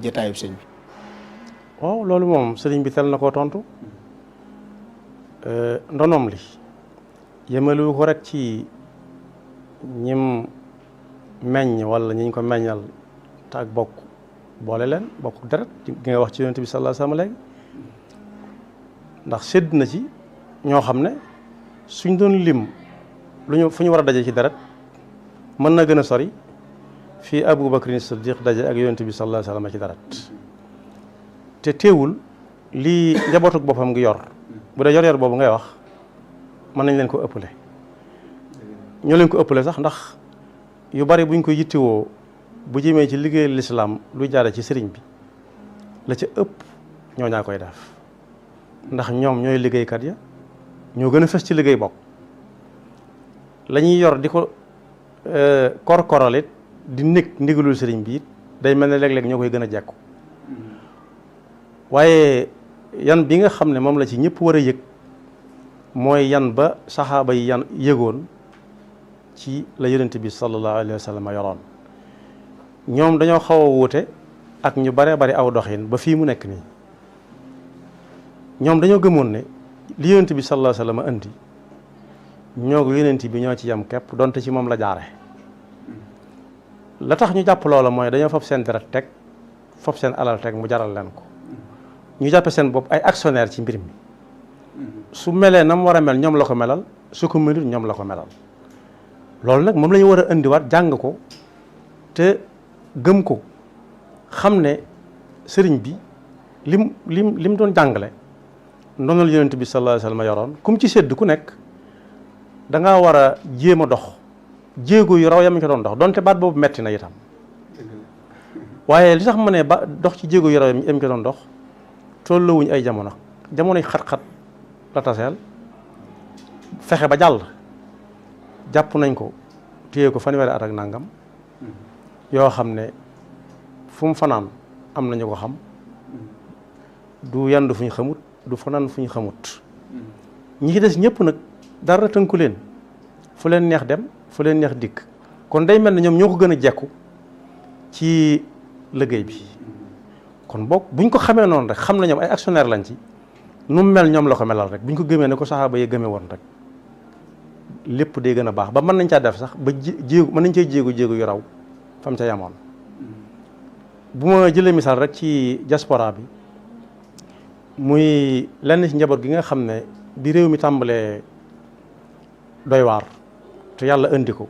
S3: jataayub sëñ bi.
S1: waaw loolu moom sëriñ bi tel na koo tontu ndonoom li yemalewu ko rek ci ñim meññ wala ñiñ ko meññal te ak bokk boole leen bokk deret gi nga wax ci yonent bi sallallahu alayhi wasallam léegi ndax sédd na ci ñoo xam ne suñ doon lim fu ñu war a daje ci deret mën na gën a sori fii Abu Bakrin Siddiq daje ak yonent bi sallallahu alayhi wasallam ci deret te teewul lii njabootuk boppam ngi yor bu dee yor boobu ngay wax mën nañ leen ko ëppale ñoo leen ko ëppale sax ndax yu bari buñ ko yittewoo bu jëmee ci liggéeyal lislaam luy jaare ci sëriñ bi la ca ëpp ñoo ñaa koy def ndax ñoom ñooy liggéeykat ya ñoo gën a fës ci liggéey bokk la ñuy yor di ko korkoralit di nekk ndigalul sëriñ bi it day mel ne léeg-léeg ñoo koy gën a jekku waaye yan bi nga xam ne moom la ci ñëpp war a yëg mooy yan ba saxaaba yi yan yëgoon ci la yonent bi sallallahu alayhi wa sallam yoroon ñoom dañoo xaw a wuute ak ñu bare bari aw doxin ba fii mu nekk nii ñoom dañoo gëmoon ne li yonent bi sallallahu alayhi wa sallam indi ñoo ko yonent bi ñoo ci yem képp donte ci moom la jaare la tax ñu jàpp loola mooy dañoo fab seen deret teg fab seen alal teg mu jaral leen ko ñu jàppe seen bopp ay actionnaire ci mbir mi su melee na mu war a mel ñoom la ko melal su ko melut ñoom la ko melal loolu nag moom la ñu war a indiwaat jàng ko te gëm ko xam ne sëriñ bi lim doon jàngale ndonal yonent bi sallallahu alayhi wasallam yoroon kum ci sédd ku nekk da ngaa war a jéem a dox jéego yu raw yam ko doon dox donte baat boobu metti na itam waaye li tax ma ne ba dox ci jéego yu raw yam ko doon dox tolluwuñ ay jamonoy xat-xat la taseel fexe ba jàll jàpp nañ ko téye ko fanweeri at ak nangam yoo xam ne fu mu fanaan am nañu ko xam du yandu fu ñu xamut du fanaan fu ñu xamut ñi ci des ñëpp nag dara tënku leen fu leen neex dem fu leen neex dikk kon day mel ne ñoom ñoo ko gën a jekku ci liggéey bi kon boog buñ ko xamee noonu rek xam na ñoom ay actionnaire lañ ci nu mu mel ñoom la ko melal rek bu ñu ko gëmee ne ko saxaaba yi gëmee woon rek lépp day gën a baax ba mën nañ caa def sax ba jéegu mën nañ cee jéegu yu raw fam ca yamoon. bu ma jëlee misaal rek ci diaspora bi muy lenn ci njaboot gi nga xam ne bi réew mi tàmbalee doy waar te yàlla indi ko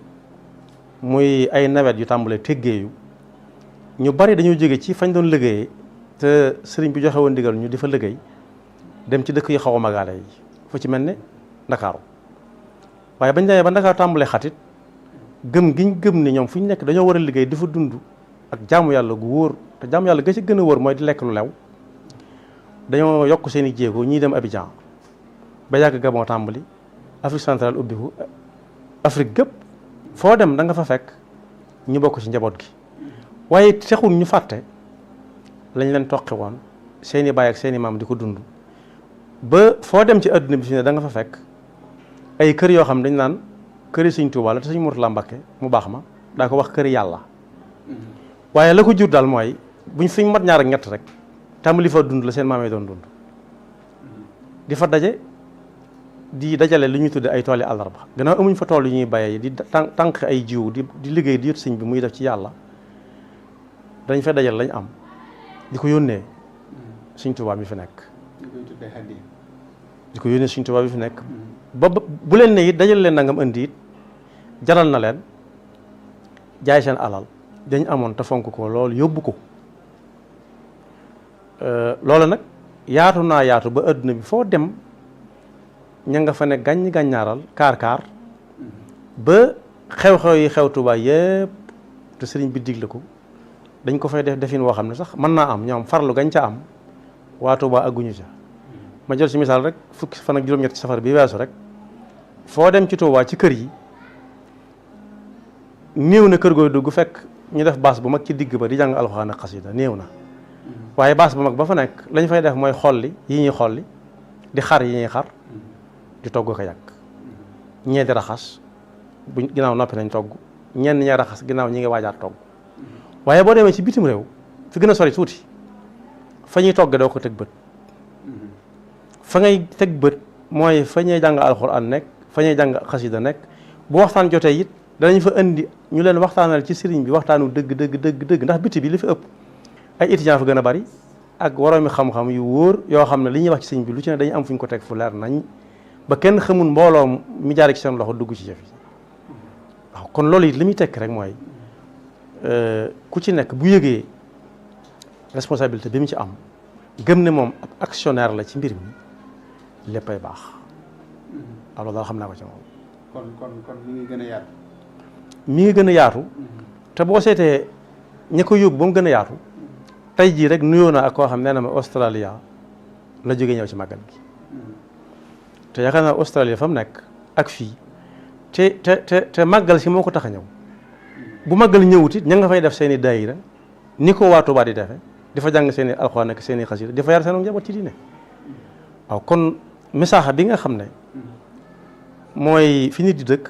S1: muy ay nawet yu tàmbalee teggeeyu ñu bari dañoo jóge ci fañ doon liggéeyee te sëriñ bi joxe woon ndigal ñu di fa liggéey dem ci dëkk yu xaw a magaale yi fu ci mel ne Ndakaaru waaye bañ demee ba Ndakaaru tàmbalee xatit gëm giñ gëm ni ñoom fu ñu nekk dañoo war a liggéey di fa dund ak jaamu yàlla gu wóor te jaamu yàlla ga ci gën a wóor mooy di lekk lu lew dañoo yokk seen i jéego ñii dem Abidjan ba yàgg Gabon tàmbali Afrique centrale ubbiku Afrique gépp foo dem da nga fa fekk ñu bokk ci njaboot gi waaye texul ñu fàtte lañ leen toqi woon seen i baay ak seen i maam di ko dund ba foo dem ci adduna bi fi ne da nga fa fekk ay kër yoo xam ne dañ naan këri Sëñ Tuubaa la te Sëñ Murtala Mbàkke mu baax ma daa ko wax këri yàlla waaye la ko jur daal mooy buñ fiñ mat ñaar ak ñett rek tàmbali fa dund la seen maam yi doon dund di fa daje di dajale li ñuy tudde ay tooli àllarba gannaaw amuñ fa tool yu ñuy bayee di tànq ay jiw di liggéey di yët sëñ bi muy def ci yàlla dañ fa dajale lañ am di ko yónnee Sëñ Tuubaa mi fi nekk di ko yónnee Sëñ Tuubaa mi fi nekk ba bu leen ne it dajale leen nangam indi it jaral na leen jaay seen alal dañ amoon te fonk ko loolu yóbbu ko loolu nag yaatu naa yaatu ba adduna bi foo dem ña nga fa ne gàññ gàññaaral kaar ba xew-xew yi xew Tuubaa yëpp te sëriñ bi digle ko dañ ko fay def defin woo xam ne sax mën naa am ñoom farlu gañ ca am waa Tuubaa agguñu ca ma jël ci misaal rek fukki fan ak juróom-ñett ci safar bi weesu rek foo dem ci Tuubaa ci kër yi néew na kër gooy dugg fekk ñu def baas bu mag ci digg ba di jàng alxuraan ak xasida néew na waaye baas bu mag ba fa nekk lañ fay def mooy xolli yi ñuy xolli di xar yi ñuy xar di togg ko yàgg ñee di raxas bu ginnaaw noppi nañ togg ñenn ñee raxas ginnaaw ñi ngi waajaat togg waaye boo demee ci bitim réew fi gën a sori tuuti fa ñuy togg doo ko teg bët fa ngay teg bët mooy fa ñuy jàng alxuraan nekk fa ñuy jàng xasida nekk bu waxtaan jotee it danañ fa indi ñu leen waxtaanal ci sëriñ bi waxtaanu dëgg ndax biti bi li fi ëpp ay étudiants fa gën a bari ak waroomi xam-xam yu wóor yoo xam ne li ñuy wax ci sëriñ bi lu ci ne dañu am fu ñu ko teg fu leer nañ ba kenn xamul mbooloo mi jaar ci seen loxo dugg ci jëf yi waaw kon loolu it li muy tekk rek mooy ku ci nekk bu yëgee responsabilité bi mu ci am gëm ne moom ab actionnaire la ci mbir mi léppay baax alors daal xam naa ko ci moom.
S3: kon mi ngi gën a yaatu.
S1: mi ngi gën a yaatu te boo seetee ña ko yóbbu ba mu gën a yaatu tey jii rek nuyoo na ak koo xam nee na ma Australia la jógee ñëw ci màggal gi te yaakaar naa Australia fa mu nekk ak fii te màggal si moo ko tax a ñëw bu màggal ñëwut it ña nga fay def seen i daayira ni ko waa Tuubaa di defe di fa jàng seen i alxuraan ak seen i xasida di fa yar seen njaboot ci diine waaw kon message bi nga xam ne mooy fi nit di dëkk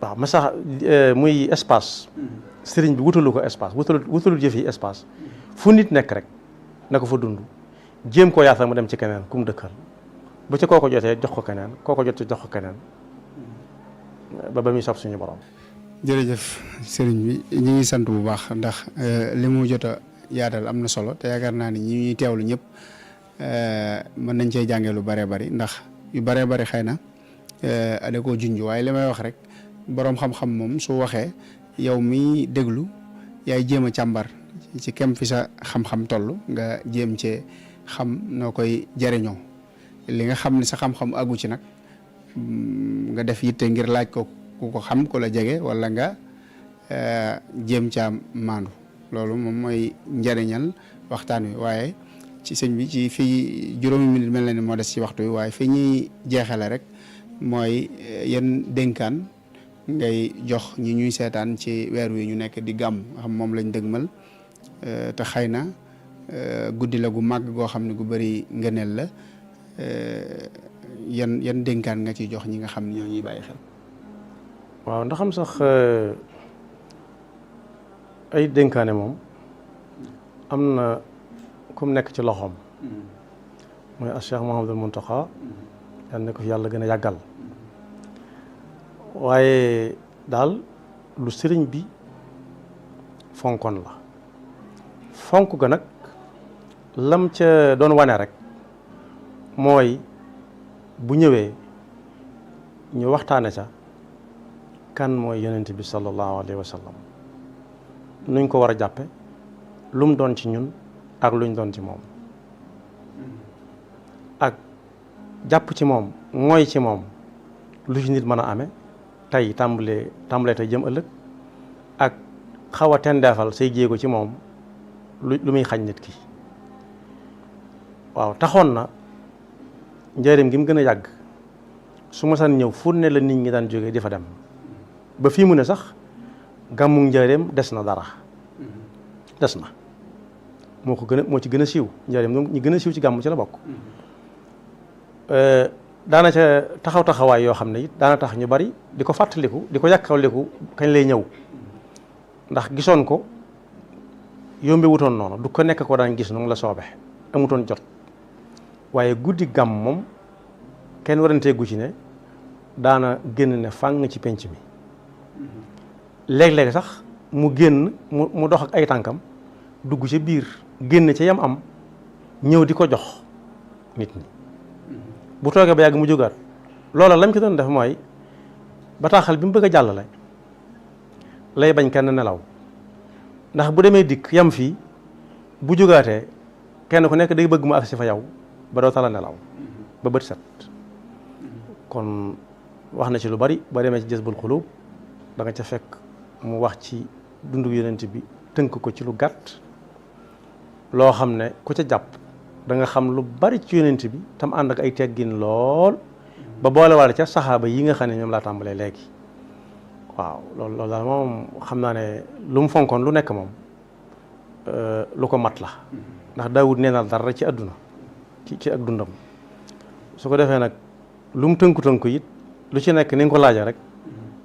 S1: waaw message muy espace sëriñ bi wutalu ko espace wutalu jëf yi espace fu nit nekk rek na ko fa dund jéem koo yaatal mu dem ci keneen ku mu dëkkal bu ca kooko jotee jox ko keneen kooko jotee jox ko keneen ba muy sob suñu borom.
S3: jërëjëf sëriñ bi ñu ngi sant bu baax ndax li mu jot a yaatal am na solo te yaakaar naa ni ñi ñuy teewlu ñëpp mën nañ cee jàngee lu bëree bëri ndax yu bëree bëri xëy na da koo junj waaye li may wax rek boroom xam-xam moom su waxee yow mi déglu yaay jéem a càmbar ci kem fi sa xam-xam toll nga jéem cee xam noo koy jariñoo li nga xam ne sa xam-xam àggu ci nag nga def yitte ngir laaj ko ku ko xam ku la jege wala nga jéem caa maandu loolu moom mooy njariñal waxtaan wi waaye ci sëñ bi ci fii juróomi minute mel na ni moo des ci waxtu wi waaye fi ñuy jeexale rek mooy yan dénkaan ngay jox ñi ñuy seetaan ci weer wi ñu nekk di gàmm nga xam moom lañ dëgmal te xëy na guddi la gu màgg goo xam ne gu bëri ngëneel la yan dénkaan nga ci jox ñi nga xam ne ñoo ñuy bàyyi xel.
S1: waaw ndax am sax ay dénkaane moom am na ku mu nekk ci loxoom mooy al Cheikh Mouhamadul Mountakha yal na ko fi yàlla gën a yàggal waaye daal lu sëriñ bi fonkoon la fonk ga nag lam ca doon wane rek mooy bu ñëwee ñu waxtaane ca kan mooy yonent bi sallallahu alayhi wa sallam nuñ ko war a jàppe lu mu doon ci ñun ak luñ doon ci moom ak jàpp ci moom mooy ci moom lu ci nit mën a amee tey tàmbalee tey jëm ëllëg ak xaw a tendeefal say jéego ci moom lu muy xañ nit ki waaw taxoon na njëriñ gi mu gën a yàgg su ma san ñëw fu ne la nit ñi daan jógee di fa dem ba fii mu ne sax gàmmu njëriñ des na dara des na moo ci gën a siiw njëriñ ñi gën a siiw ci gàmmu ci la bokk daana ca taxawaay yoo xam ne it daana tax ñu bari di ko fàttaliku di ko yàkkaliku kañ lay ñëw ndax gisoon ko yombe wutoon noonu du ko nekk ko daan gis nu mu la soobe amutoon jot waaye guddi gàmm moom kenn waranteegu ci ne daana génn ne fàng ci penc mi léeg-léeg sax mu génn mu dox ak ay tànkam dugg ca biir génn ca yam am ñëw di ko jox nit ñi bu toogee ba yàgg mu jógaat loola lam ci doon def mooy bataaxal bi mu bëgg a jàllale lay bañ kenn nelaw ndax bu demee dikk yam fii bu jógaatee kenn ku nekk day bëgg mu agsi fa yow ba doo tala nelaw ba bët set kon wax na ci lu bari ba demee ci Jazbul Xuluub da nga ca fekk mu wax ci dundu yonent bi tënk ko ci lu gàtt loo xam ne ku ca jàpp da nga xam lu bari ci yonent bi tam ànd ak ay teggin lool ba boole walla ca saxaaba yi nga xam ne ñoom laa tàmbalee léegi waaw loolu daal moom xam naa ne lu mu fonkoon lu nekk moom lu ko mat la ndax Daawud nee na dara ci àdduna ci ak dundam su ko defee nag lu mu tënku it lu ci nekk ni nga ko laaja rek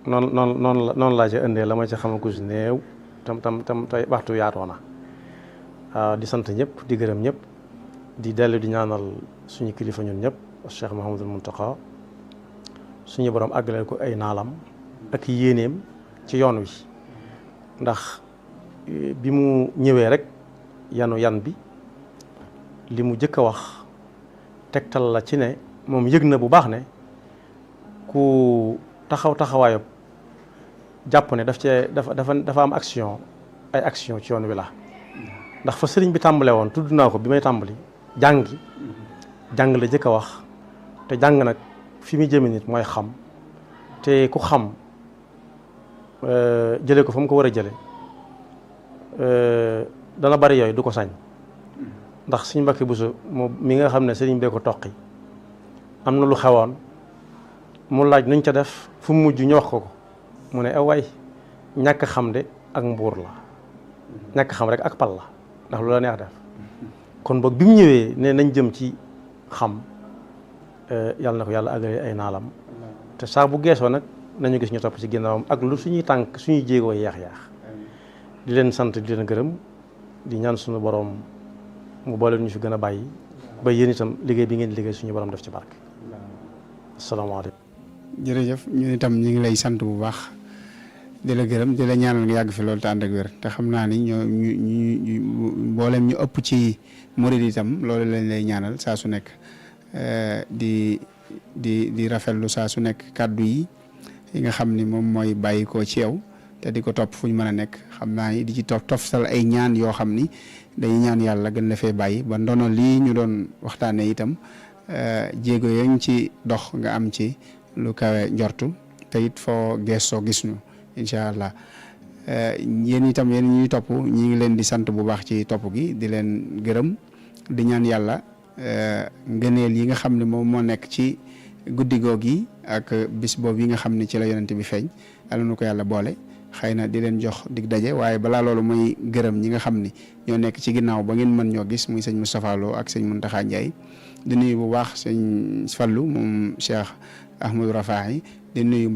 S1: noonu laa ca indee la ma ci xamagu si néew tam tey waxtu yaatoo na waaw di sant ñëpp di gërëm ñëpp di dellu di ñaanal suñu kilifa ñun ñëpp Cheikh Mouhamadul Mountakha suñu borom àggale ko ay naalam ak yéeneem ci yoon wi ndax bi mu ñëwee rek yan bi li mu jëkk a wax tegtal la ci ne moom yëg na bu baax ne ku taxawaayu jàpp ne dafa am ay action ci yoon wi la ndax fa sëriñ bi tàmbale woon tudd naa ko bi may tàmbali jàng la jëkk a wax te jàng nag fi muy jëme nit mooy xam te ku xam jële ko fa mu ko war a jële dana bari yooyu du ko sañ ndax suñ Mbàkke Buso moom mi nga xam ne sëriñ bee ko toqi am na lu xewoon mu laaj nuñ ca def fu mu mujj ñu wax ko mu ne waay ñàkk xam de ak mbuur la ñàkk xam rek ak pal la ndax lu la neex def kon boog bi mu ñëwee ne nañ jëm ci xam yàlla na ko yàlla àggale ay naalam te saa bu geesoo nag nañu gis ñu topp ci ginnaawam ak lu suñuy tànk suñuy jéegoo yeex di leen sant di leen gërëm di ñaan suñu borom mu boole ñu fi gën a bàyyi ba yéen itam liggéey bi ngeen liggéey suñu borom def ci barke. asalaamaaleykum.
S3: jërëjëf ñun itam ñu ngi lay sant bu baax di la gërëm di la ñaanal nga yàgg fi loolu te ànd ak wér te xam naa ni ñu mboolem ñu ëpp ci murid itam loolu lañ lay ñaanal saa su nekk di rafetlu saa su nekk kàddu yi nga xam ni moom mooy bàyyi ko ci yow te di ko topp fu ñu mën a nekk xam naa ni di ci toftal ay ñaan yoo xam ni dañuy ñaan yàlla gën la fee bàyyi ba ndono lii ñu doon waxtaanee itam jéego yañ ci dox nga am ci lu kawe njortu te it foo geesoo gis ñu incha allah yéen itam yéen ñuy topp ñi ngi leen di sant bu baax ci topp gi di leen gërëm di ñaan yàlla ngëneel yi nga xam ne moom moo nekk ci guddi goog yi ak bis boobu yi nga xam ne ci la yonent bi feeñ yàlla na ko yàlla boole xëy na di leen jox dig daje waaye balaa loolu mooy gërëm ñi nga xam ni ñoo nekk ci ginnaaw ba ngeen mën ñoo gis muy sëñ Moustapha Lo ak sëñ Mountakha Ndiaye di nuyu bu baax sëñ Fallou moom Cheikh Ahmadou Rafahi di nuyu